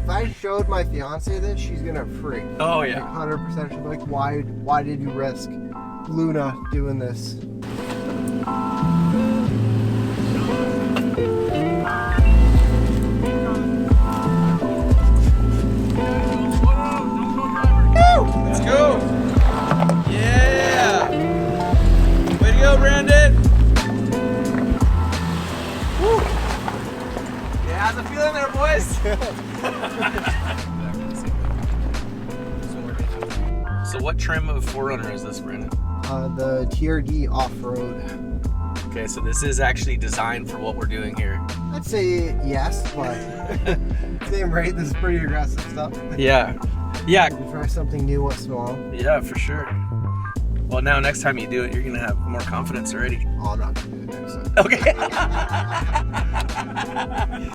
I showed my fiance this, she's gonna freak. Oh Like yeah. 100%. She's like, why did you risk Luna doing this? Let's go. Yeah. Way to go, Brandon. Woo. Yeah, how's it feeling there, boys? So what trim of 4Runner is this, Brandon? The TRD off-road. Okay, so this is actually designed for what we're doing here. I'd say yes, but same rate. This is pretty aggressive stuff. Yeah. Yeah. Try something new once in a while. Yeah, for sure. Well, now next time you do it, you're gonna have more confidence already. Oh, I'm not gonna do it next time. Okay.